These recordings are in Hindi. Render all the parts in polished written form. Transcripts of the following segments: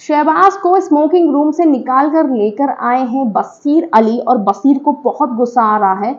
शहबाज को स्मोकिंग रूम से निकाल कर लेकर आए हैं बशीर अली और बशीर को बहुत गुस्सा आ रहा है।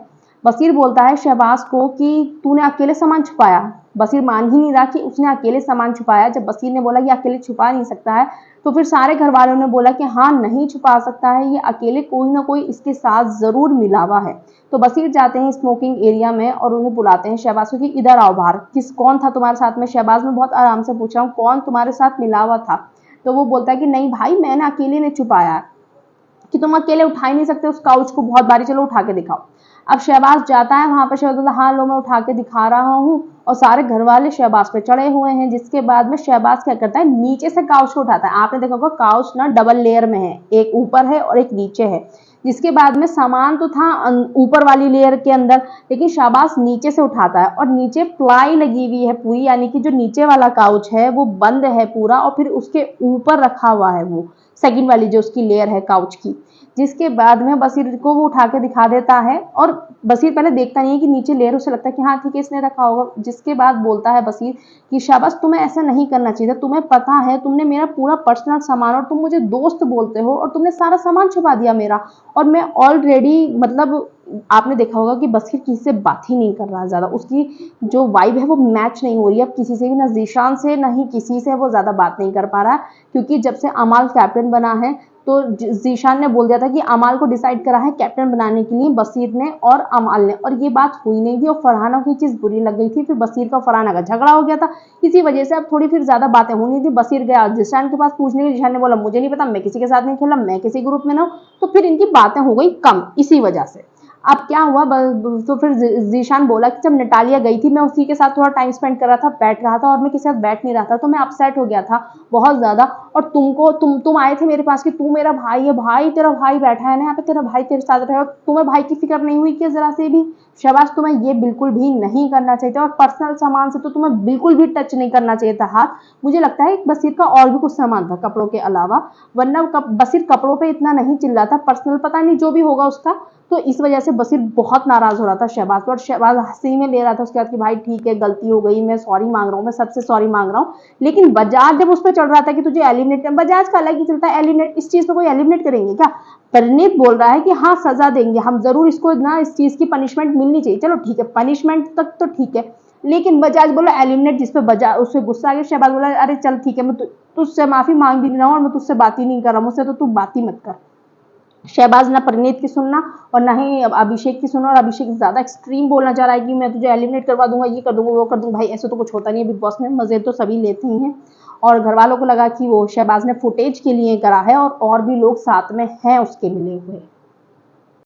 बशीर बोलता है शहबाज को कि तूने अकेले सामान छुपाया। बशीर मान ही नहीं रहा कि उसने अकेले सामान छुपाया। जब बशीर ने बोला कि अकेले छुपा नहीं सकता है तो फिर सारे घर वालों ने बोला कि हाँ नहीं छुपा सकता है, ये अकेले कोई ना कोई इसके साथ जरूर मिला हुआ है। तो बशीर जाते हैं स्मोकिंग एरिया में और उन्हें बुलाते हैं शहबाज को कि इधर आओ बाहर, कौन था तुम्हारे साथ में। शहबाज ने बहुत आराम से पूछा हूँ कौन तुम्हारे साथ मिला हुआ था। तो वो बोलता है कि नहीं भाई मैंने अकेले ने छुपाया है। कि तुम अकेले उठा ही नहीं सकते उस काउच को, बहुत भारी, चलो उठा के दिखाओ। अब शहबाज जाता है वहां पर, शहबाज बोलता हाँ लो मैं उठा के दिखा रहा हूँ, और सारे घर वाले शहबाज पे चढ़े हुए हैं। जिसके बाद में शहबाज क्या करता है, नीचे से काउच को उठाता है। आपने देखा होगा काउच ना डबल लेयर में है, एक ऊपर है और एक नीचे है। जिसके बाद में सामान तो था ऊपर वाली लेयर के अंदर, लेकिन शहबाज नीचे से उठाता है और नीचे प्लाई लगी हुई है पूरी, यानी कि जो नीचे वाला काउच है वो बंद है पूरा, और फिर उसके ऊपर रखा हुआ है वो सेकंड वाली जो उसकी लेयर है काउच की। जिसके बाद में बशीर को वो उठा के दिखा देता है, और बशीर पहले देखता नहीं है कि नीचे लेयर, उसे लगता है कि हाँ ठीक है इसने रखा होगा। जिसके बाद बोलता है बशीर कि शाबाश तुम्हें ऐसा नहीं करना चाहिए था, तुम्हें पता है तुमने मेरा पूरा पर्सनल सामान, और तुम मुझे दोस्त बोलते हो और तुमने सारा सामान छुपा दिया मेरा, और मैं ऑलरेडी मतलब आपने देखा होगा कि बशीर किसी से बात ही नहीं कर रहा ज्यादा, उसकी जो वाइब है वो मैच नहीं हो रही है अब किसी से भी, ना जीशान से ना ही किसी से वो ज्यादा बात नहीं कर पा रहा। क्योंकि जब से अमाल कैप्टन बना है तो जीशान ने बोल दिया था कि अमाल को डिसाइड करा है कैप्टन बनाने के लिए बशीर ने और अमाल ने, और ये बात हुई नहीं थी और फरहाना को ये चीज बुरी लग गई थी। फिर बशीर का फरहाना का झगड़ा हो गया था, इसी वजह से अब थोड़ी फिर ज्यादा बातें होनी थी। बशीर गया जीशान के पास पूछने के, जीशान ने बोला मुझे नहीं पता, मैं किसी के साथ नहीं खेला, मैं किसी ग्रुप में ना हूं। तो फिर इनकी बातें हो गई कम इसी वजह से। अब क्या हुआ, तो फिर जीशान बोला कि जब नटालिया गई थी मैं उसी के साथ थोड़ा टाइम स्पेंड कर रहा था, बैठ रहा था, और मैं किसी साथ बैठ नहीं रहा था, तो मैं अपसेट हो गया था बहुत ज्यादा। और तुम आए थे मेरे पास कि तू मेरा भाई है, भाई तेरा भाई बैठा है ना यहाँ पे, तेरा भाई तेरे साथ रहेगा, तुम्हें भाई की फिक्र नहीं हुई क्या जरा से भी। शहबाज तुम्हें ये बिल्कुल भी नहीं करना चाहिए था, और पर्सनल सामान से तो तुम्हें बिल्कुल भी टच नहीं करना चाहिए था हाथ। मुझे लगता है बशीर का और भी कुछ सामान था कपड़ों के अलावा, वरना बशीर कपड़ों पे इतना नहीं चिल्ला था, पर्सनल पता नहीं जो भी होगा उसका। तो इस वजह से बशीर बहुत नाराज हो रहा था शहबाज पर, और शहबाज हंसी में ले रहा था उसके बाद कि भाई ठीक है गलती हो गई, मैं सॉरी मांग रहा हूँ, मैं सबसे सॉरी मांग रहा हूँ। लेकिन बजाज जब उस पर चढ़ रहा था कि तुझे एलिमिनेट, बजाज का अलग ही चलता है एलिमिनेट, इस चीज पे कोई एलिमिनेट करेंगे क्या। परिणीत बोल रहा है कि हाँ सजा देंगे हम जरूर, इसको ना इस चीज की पनिशमेंट मिलनी चाहिए, चलो ठीक है पनिशमेंट तक तो ठीक है। लेकिन बजाज बोला एलिमिनेट, जिसपे बजाज उससे गुस्सा आ गया। शहबाज बोला अरे चल ठीक है, मैं तुझसे माफी मांग भी नहीं रहा हूँ और मैं तुझसे बात ही नहीं कर रहा हूँ, मुझसे तो तू बात ही मत कर। शहबाज ना परिणीत की सुनना और ना ही अभिषेक की सुनना, और अभिषेक ज्यादा एक्सट्रीम बोलना चाह रहा है कि मैं तुझे एलिमिनेट करवा दूंगा, ये कर दूंगा वो कर दूंगा। भाई ऐसे तो कुछ होता नहीं है बिग बॉस में, मजे तो सभी लेते ही हैं। और घर वालों को लगा कि वो शहबाज ने फुटेज के लिए करा है, और भी लोग साथ में हैं उसके मिले हुए।